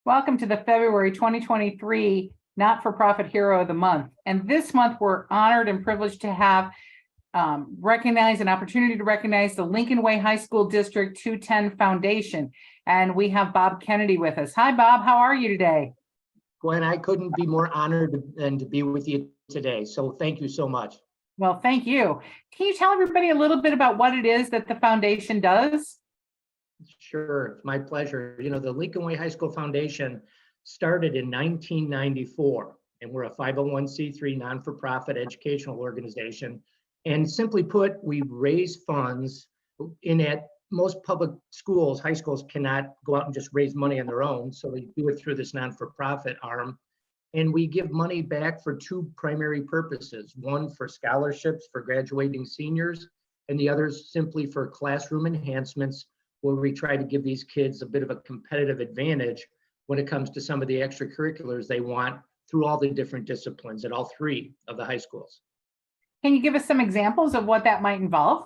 Welcome to the February 2023 Not-for-Profit Hero of the Month. And this month, we're honored and privileged to have an opportunity to recognize the Lincoln Way High School District 210 Foundation. And we have Bob Kennedy with us. Hi, Bob. How are you today? Gwen, I couldn't be more honored than to be with you today. So thank you so much. Well, thank you. Can you tell everybody a little bit about what it is that the foundation does? Sure, it's my pleasure. You know, the Lincoln Way High School Foundation started in 1994, and we're a 501c3 non-for-profit educational organization. And simply put, we raise funds in that most public schools, high schools cannot go out and just raise money on their own. So we do it through this non-for-profit arm. And we give money back for two primary purposes. One for scholarships for graduating seniors, and the other simply for classroom enhancements, where we try to give these kids a bit of a competitive advantage when it comes to some of the extracurriculars they want through all the different disciplines at all three of the high schools. Can you give us some examples of what that might involve?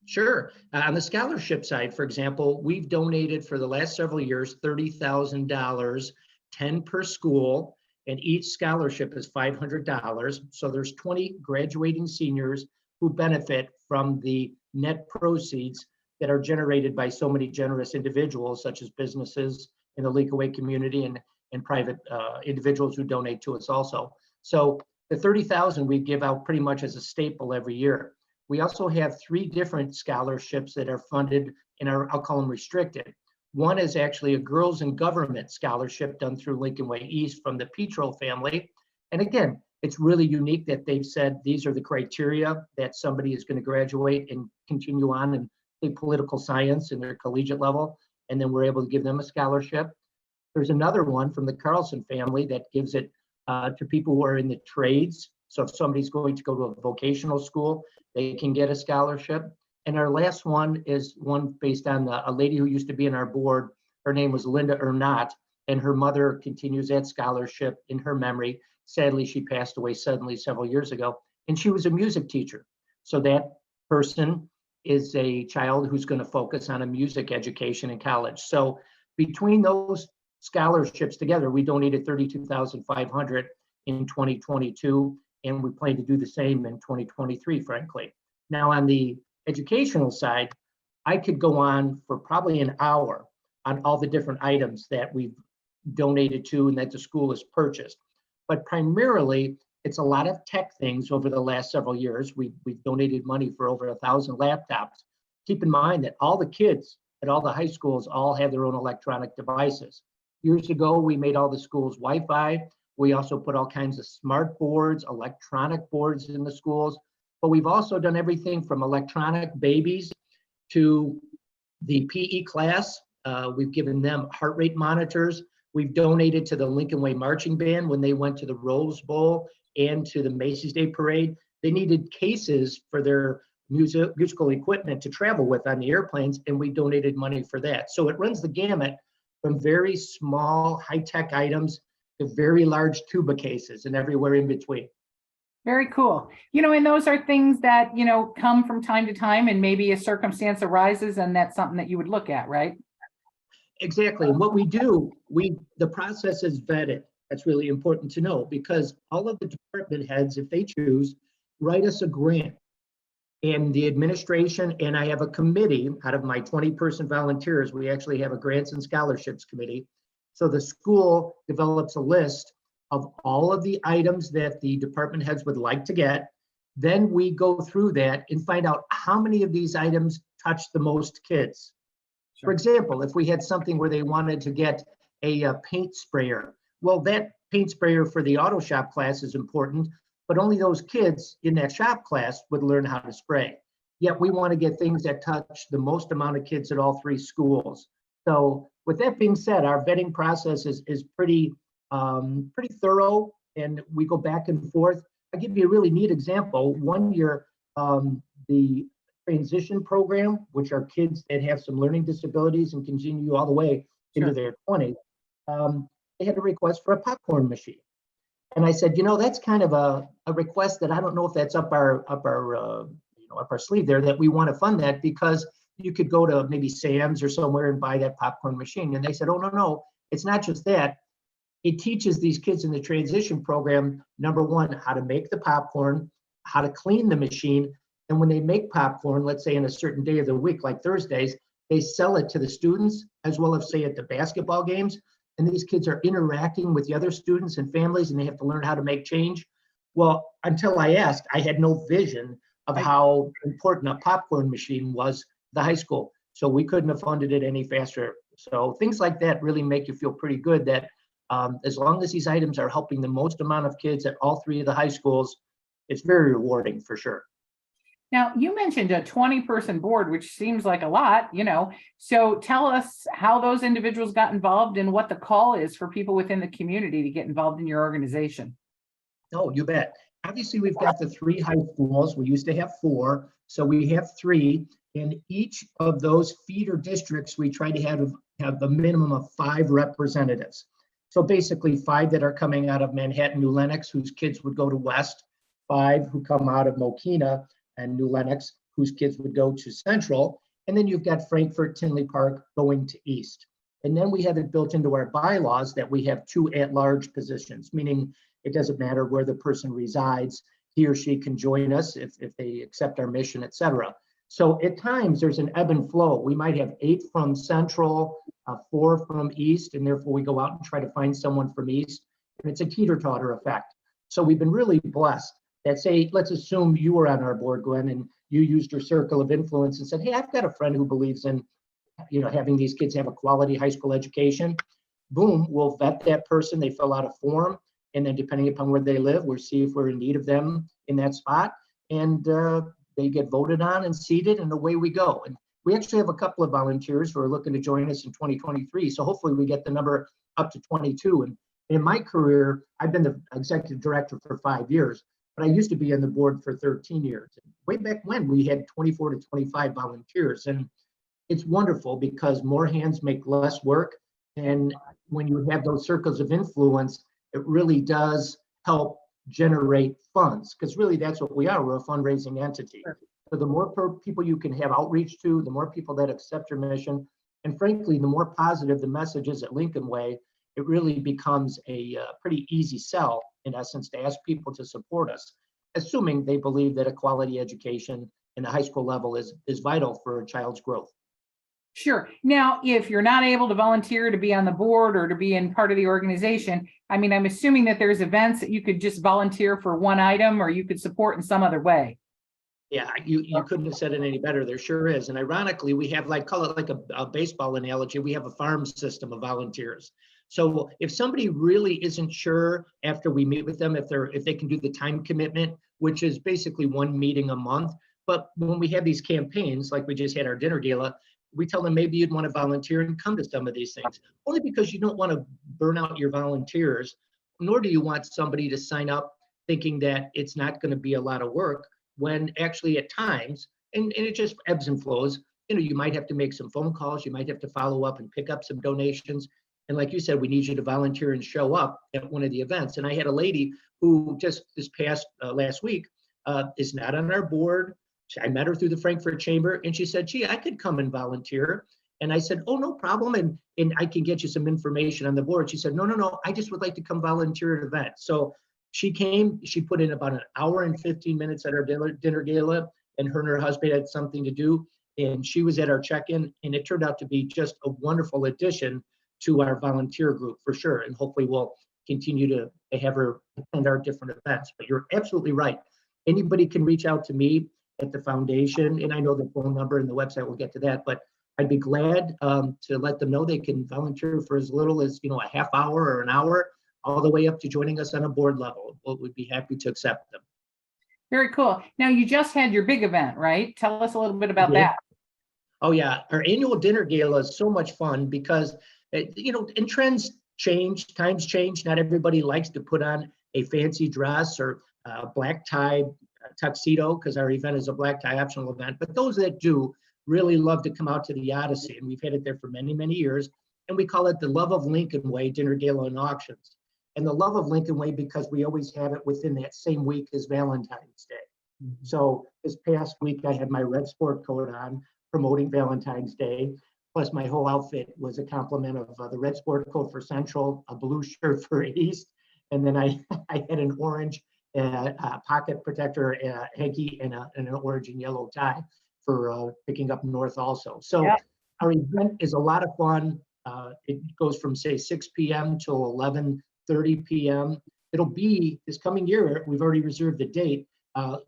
Sure. On the scholarship side, for example, we've donated for the last several years $30,000, 10 per school, and each scholarship is $500. So there's 20 graduating seniors who benefit from the net proceeds that are generated by so many generous individuals, such as businesses in the Lincoln Way community and private individuals who donate to us also. So the $30,000 we give out pretty much as a staple every year. We also have three different scholarships that are funded and I'll call them restricted. One is actually a Girls in Government scholarship done through Lincoln Way East from the Petro family. And again, it's really unique that they've said these are the criteria that somebody is going to graduate and continue on and political science in their collegiate level, and then we're able to give them a scholarship. There's another one from the Carlson family that gives it to people who are in the trades. So if somebody's going to go to a vocational school, they can get a scholarship. And our last one is one based on a lady who used to be in our board. Her name was Linda Ernott, and her mother continues that scholarship in her memory. Sadly, she passed away suddenly several years ago, and she was a music teacher. So that person is a child who's going to focus on a music education in college. So between those scholarships together, we donated $32,500 in 2022, and we plan to do the same in 2023, frankly. Now on the educational side, I could go on for probably an hour on all the different items that we've donated to and that the school has purchased. But primarily, it's a lot of tech things over the last several years. We've donated money for over 1,000 laptops. Keep in mind that all the kids at all the high schools all have their own electronic devices. Years ago, we made all the schools Wi-Fi. We also put all kinds of smart boards, electronic boards in the schools. But we've also done everything from electronic babies to the PE class. We've given them heart rate monitors. We've donated to the Lincoln Way Marching Band when they went to the Rose Bowl and to the Macy's Day Parade. They needed cases for their musical equipment to travel with on the airplanes, and we donated money for that. So it runs the gamut from very small high-tech items to very large tuba cases and everywhere in between. Very cool. You know, and those are things that, you know, come from time to time, and maybe a circumstance arises and that's something that you would look at, right? Exactly. And what we do, the process is vetted. That's really important to know, because all of the department heads, if they choose, write us a grant. And the administration, and I have a committee out of my 20-person volunteers, we actually have a grants and scholarships committee. So the school develops a list of all of the items that the department heads would like to get. Then we go through that and find out how many of these items touch the most kids. For example, if we had something where they wanted to get a paint sprayer, well, that paint sprayer for the auto shop class is important, but only those kids in that shop class would learn how to spray. Yet we want to get things that touch the most amount of kids at all three schools. So with that being said, our vetting process is pretty thorough, and we go back and forth. I'll give you a really neat example. One year, the transition program, which are kids that have some learning disabilities and continue all the way into their 20s, they had a request for a popcorn machine. And I said, you know, that's kind of a request that I don't know if that's up our sleeve there, that we want to fund that, because you could go to maybe Sam's or somewhere and buy that popcorn machine. And they said, oh, no, it's not just that. It teaches these kids in the transition program, number one, how to make the popcorn, how to clean the machine. And when they make popcorn, let's say in a certain day of the week, like Thursdays, they sell it to the students as well as say at the basketball games. And these kids are interacting with the other students and families, and they have to learn how to make change. Well, until I asked, I had no vision of how important a popcorn machine was to the high school. So we couldn't have funded it any faster. So things like that really make you feel pretty good that as long as these items are helping the most amount of kids at all three of the high schools, it's very rewarding for sure. Now, you mentioned a 20-person board, which seems like a lot, So tell us how those individuals got involved and what the call is for people within the community to get involved in your organization. Oh, you bet. Obviously, we've got the 3 high schools. We used to have 4, so we have 3. In each of those feeder districts, we try to have a minimum of 5 representatives. So basically 5 that are coming out of Manhattan, New Lenox, whose kids would go to West, 5 who come out of Mokina and New Lenox, whose kids would go to Central. And then you've got Frankfort, Tinley Park going to East. And then we have it built into our bylaws that we have 2 at-large positions, meaning it doesn't matter where the person resides, he or she can join us if they accept our mission, et cetera. So at times there's an ebb and flow. We might have 8 from Central, 4 from East, and therefore we go out and try to find someone from East. And it's a teeter-totter effect. So we've been really blessed that, say, let's assume you were on our board, Glenn, and you used your circle of influence and said, hey, I've got a friend who believes in having these kids have a quality high school education. Boom, we'll vet that person. They fill out a form. And then depending upon where they live, we'll see if we're in need of them in that spot. And they get voted on and seated, and away we go. And we actually have a couple of volunteers who are looking to join us in 2023. So hopefully we get the number up to 22. And in my career, I've been the executive director for 5 years, but I used to be on the board for 13 years. Way back when, we had 24 to 25 volunteers. And it's wonderful because more hands make less work. And when you have those circles of influence, it really does help generate funds, because really that's what we are. We're a fundraising entity. So the more people you can have outreach to, the more people that accept your mission, and frankly, the more positive the message is at Lincoln Way, it really becomes a pretty easy sell, in essence, to ask people to support us, assuming they believe that a quality education in the high school level is vital for a child's growth. Sure. Now, if you're not able to volunteer to be on the board or to be in part of the organization, I mean, I'm assuming that there's events that you could just volunteer for one item, or you could support in some other way. Yeah, you couldn't have said it any better. There sure is. And ironically, we have, call it like a baseball analogy, we have a farm system of volunteers. So if somebody really isn't sure after we meet with them, if they can do the time commitment, which is basically 1 meeting a month, but when we have these campaigns, like we just had our dinner gala, we tell them maybe you'd want to volunteer and come to some of these things, only because you don't want to burn out your volunteers, nor do you want somebody to sign up thinking that it's not going to be a lot of work, when actually at times, and it just ebbs and flows, you might have to make some phone calls, you might have to follow up and pick up some donations. And like you said, we need you to volunteer and show up at one of the events. And I had a lady who just this past last week is not on our board. I met her through the Frankfurt Chamber, and she said, gee, I could come and volunteer. And I said, oh, no problem. And I can get you some information on the board. She said, no, I just would like to come volunteer at an event. So she came, she put in about 1 hour and 15 minutes at our dinner gala, and her husband had something to do. And she was at our check-in, and it turned out to be just a wonderful addition to our volunteer group for sure. And hopefully we'll continue to have her attend our different events. But you're absolutely right. Anybody can reach out to me at the foundation, and I know the phone number and the website, we'll get to that, but I'd be glad to let them know they can volunteer for as little as a half hour or an hour, all the way up to joining us on a board level. We'd be happy to accept them. Very cool. Now, you just had your big event, right? Tell us a little bit about that. Oh yeah, our annual dinner gala is so much fun because and trends change, times change. Not everybody likes to put on a fancy dress or a black tie tuxedo, because our event is a black tie optional event. But those that do really love to come out to the Odyssey, and we've had it there for many, many years. And we call it the Love of Lincoln Way Dinner Gala and Auctions. And the Love of Lincoln Way because we always have it within that same week as Valentine's Day. So this past week, I had my red sport coat on promoting Valentine's Day. plus my whole outfit was a complement of the red sport coat for Central, a blue shirt for East, and then I had an orange pocket protector hanky and an orange and yellow tie for picking up North also. So Yeah. our event is a lot of fun. It goes from say 6 p.m. till 11:30 p.m. It'll be this coming year. We've already reserved the date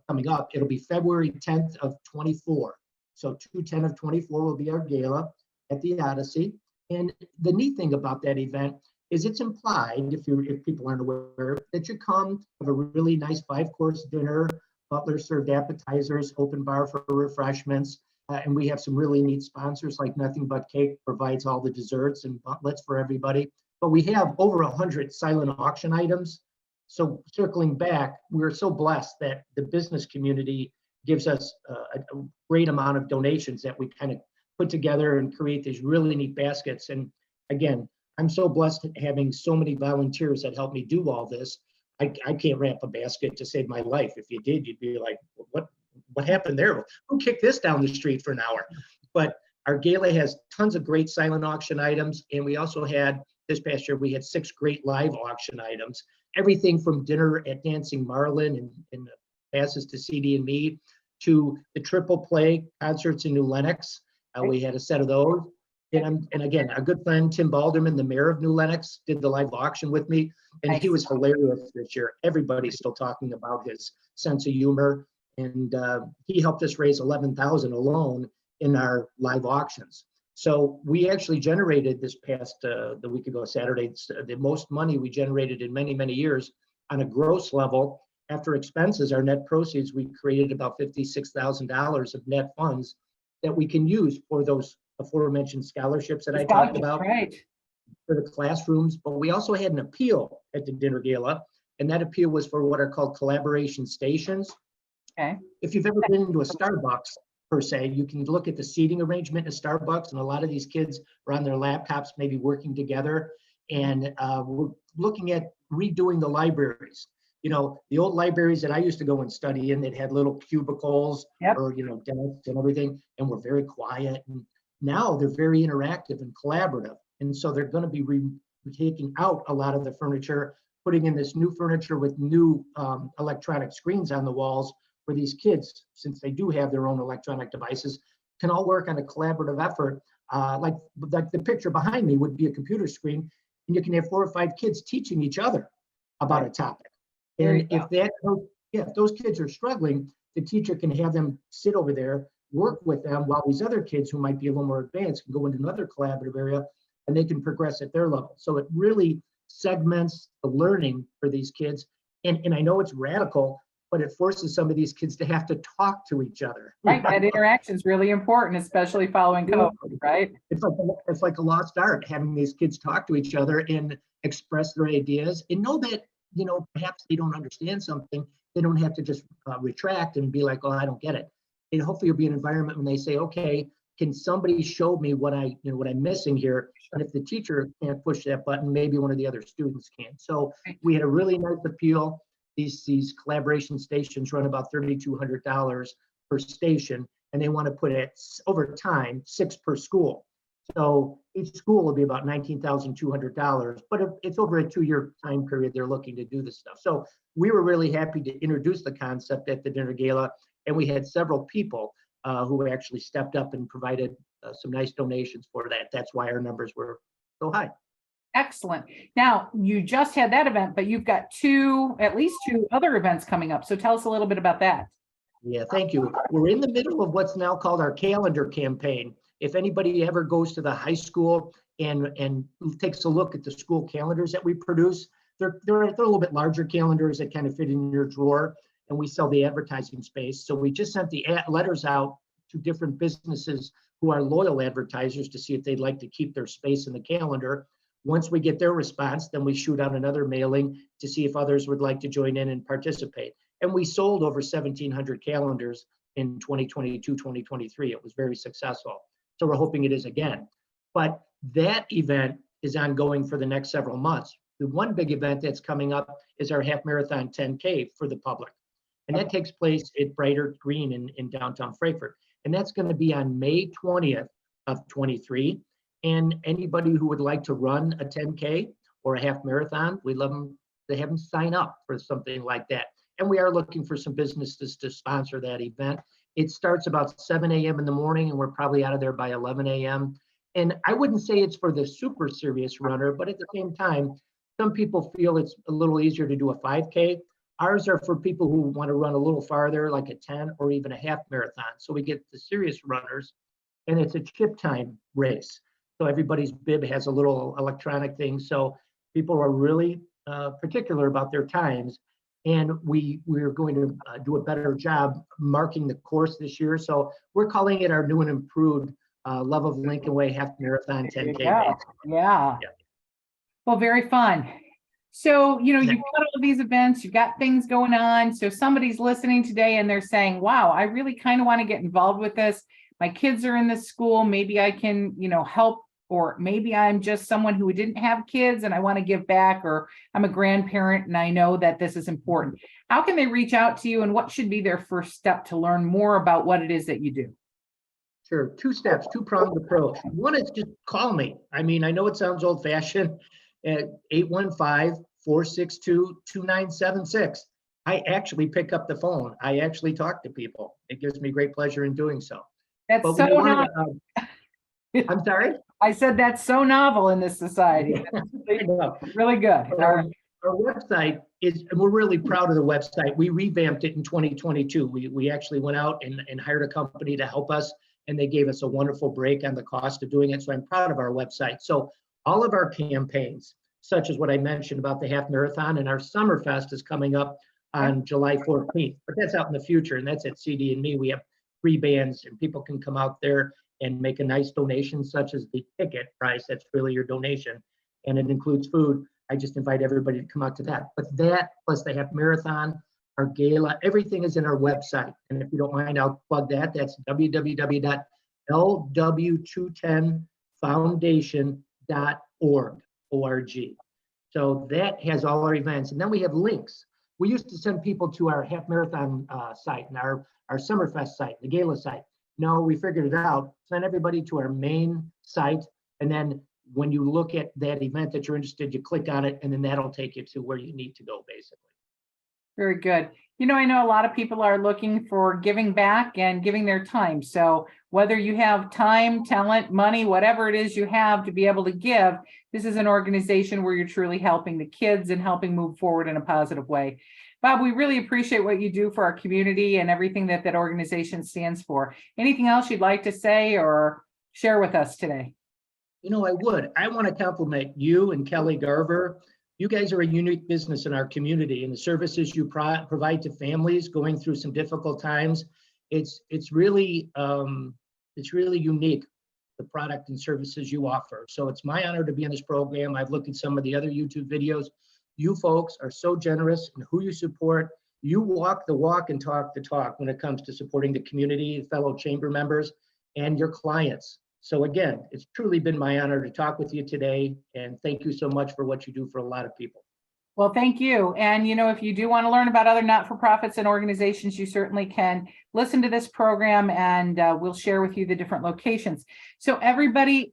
coming up. It'll be February 10th of 24. So 2/10 of 24 will be our gala at the Odyssey. And the neat thing about that event is it's implied, if people aren't aware, that you come, have a really nice 5-course dinner, butler served appetizers, open bar for refreshments, and we have some really neat sponsors like Nothing But Cake provides all the desserts and butlets for everybody. But we have over 100 silent auction items. So circling back, we're so blessed that the business community gives us a great amount of donations that we kind of put together and create these really neat baskets. And again, I'm so blessed having so many volunteers that help me do all this. I can't wrap a basket to save my life. If you did, you'd be like, what happened there? Who kicked this down the street for an hour? But our gala has tons of great silent auction items. And we also had, this past year, we had 6 great live auction items. Everything from dinner at Dancing Marlin and passes to CD and Me to the triple play concerts in New Lenox. We had a set of those. And again, our good friend Tim Balderman, the mayor of New Lenox, did the live auction with me. And he was hilarious this year. Everybody's still talking about his sense of humor. And he helped us raise $11,000 alone in our live auctions. So we actually generated this past, the week ago, Saturday, the most money we generated in many, many years on a gross level. After expenses, our net proceeds, we created about $56,000 of net funds that we can use for those aforementioned scholarships that I talked about, right, for the classrooms. But we also had an appeal at the dinner gala, and that appeal was for what are called collaboration stations. Okay. If you've ever been to a Starbucks, per se, you can look at the seating arrangement in Starbucks, and a lot of these kids are on their laptops, maybe working together. And we're looking at redoing the libraries. You know, the old libraries that I used to go and study in, that had little cubicles, or, you know, desks and everything, and were very quiet. And now they're very interactive and collaborative. And so they're going to be taking out a lot of the furniture, putting in this new furniture with new electronic screens on the walls, where these kids, since they do have their own electronic devices, can all work on a collaborative effort. Like the picture behind me would be a computer screen, and you can have 4 or 5 kids teaching each other about a topic. And if those kids are struggling, the teacher can have them sit over there, work with them, while these other kids who might be a little more advanced can go into another collaborative area and they can progress at their level. So it really segments the learning for these kids. And I know it's radical, but it forces some of these kids to have to talk to each other. Right, that interaction is really important, especially following COVID, right? It's like a lost art, having these kids talk to each other and express their ideas and know that, you know, perhaps they don't understand something. They don't have to just retract and be like, oh, I don't get it. And hopefully it'll be an environment when they say, okay, can somebody show me what what I'm missing here? And if the teacher can't push that button, maybe one of the other students can. So we had a really nice appeal. These collaboration stations run about $3,200 per station, and they want to put it over time, 6 per school. So each school will be about $19,200, but it's over a 2-year time period they're looking to do this stuff. So we were really happy to introduce the concept at the dinner gala, and we had several people who actually stepped up and provided some nice donations for that. That's why our numbers were so high. Excellent. Now, you just had that event, but you've got at least two other events coming up. So tell us a little bit about that. Yeah, thank you. We're in the middle of what's now called our calendar campaign. If anybody ever goes to the high school and takes a look at the school calendars that we produce, they're a little bit larger calendars that kind of fit in your drawer, and we sell the advertising space. So we just sent the letters out to different businesses who are loyal advertisers to see if they'd like to keep their space in the calendar. Once we get their response, then we shoot out another mailing to see if others would like to join in and participate. And we sold over 1,700 calendars in 2022, 2023. It was very successful. So we're hoping it is again. But that event is ongoing for the next several months. The one big event that's coming up is our half marathon 10K for the public. And that takes place at Brighter Green in downtown Frankfurt. And that's going to be on May 20th of 23. And anybody who would like to run a 10K or a half marathon, we'd love them to have them sign up for something like that. And we are looking for some businesses to sponsor that event. It starts about 7 a.m. in the morning, and we're probably out of there by 11 a.m. And I wouldn't say it's for the super serious runner, but at the same time, some people feel it's a little easier to do a 5K. Ours are for people who want to run a little farther, like a 10 or even a half marathon. So we get the serious runners, and it's a chip time race. So everybody's bib has a little electronic thing. So people are really particular about their times. And we're going to do a better job marking the course this year. So we're calling it our new and improved Love of Lincoln Way Half Marathon 10K race. Yeah. Well, very fun. So, you've got all these events, you've got things going on. So somebody's listening today and they're saying, wow, I really kind of want to get involved with this. My kids are in this school. Maybe I can, help. Or maybe I'm just someone who didn't have kids and I want to give back, or I'm a grandparent and I know that this is important. How can they reach out to you, and what should be their first step to learn more about what it is that you do? Sure. 2 steps, 2-pronged approach. One is just call me. I mean, I know it sounds old fashioned at 815-462-2976. I actually pick up the phone. I actually talk to people. It gives me great pleasure in doing so. That's so novel. I'm sorry? I said that's so novel in this society. Really good. Our website is, and we're really proud of the website. We revamped it in 2022. We actually went out and hired a company to help us, and they gave us a wonderful break on the cost of doing it. So I'm proud of our website. So all of our campaigns, such as what I mentioned about the half marathon, and our Summerfest is coming up on July 14th, but that's out in the future, and that's at CD and Me. We have 3 bands, and people can come out there and make a nice donation, such as the ticket price. That's really your donation. And it includes food. I just invite everybody to come out to that. But that, plus the half marathon, our gala, everything is in our website. And if you don't mind, I'll plug that. That's www.lw210foundation.org. So that has all our events. And then we have links. We used to send people to our half marathon site and our Summerfest site, the gala site. No, we figured it out. Send everybody to our main site. And then when you look at that event that you're interested, you click on it, and then that'll take you to where you need to go, basically. Very good. I know a lot of people are looking for giving back and giving their time. So whether you have time, talent, money, whatever it is you have to be able to give, this is an organization where you're truly helping the kids and helping move forward in a positive way. Bob, we really appreciate what you do for our community and everything that organization stands for. Anything else you'd like to say or share with us today? I would. I want to compliment you and Kelly Garver. You guys are a unique business in our community, and the services you provide to families going through some difficult times. It's really unique, the product and services you offer. So it's my honor to be in this program. I've looked at some of the other YouTube videos. You folks are so generous in who you support. You walk the walk and talk the talk when it comes to supporting the community, fellow chamber members, and your clients. So again, it's truly been my honor to talk with you today, and thank you so much for what you do for a lot of people. Well, thank you. And, if you do want to learn about other not-for-profits and organizations, you certainly can listen to this program, and we'll share with you the different locations. So everybody,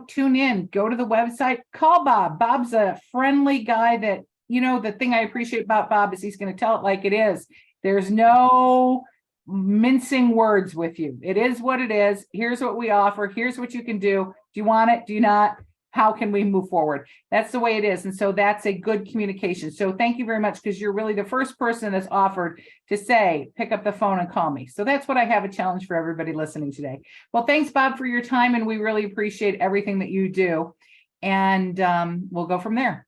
tune in, go to the website, call Bob. Bob's a friendly guy that, the thing I appreciate about Bob is he's going to tell it like it is. There's no mincing words with you. It is what it is. Here's what we offer. Here's what you can do. Do you want it? Do you not? How can we move forward? That's the way it is. And so that's a good communication. So thank you very much, because you're really the first person that's offered to say, pick up the phone and call me. So that's what I have a challenge for everybody listening today. Well, thanks, Bob, for your time. And we really appreciate everything that you do. And we'll go from there.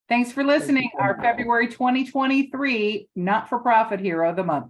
Thanks for listening. Our February 2023 Not-for-Profit Hero of the Month.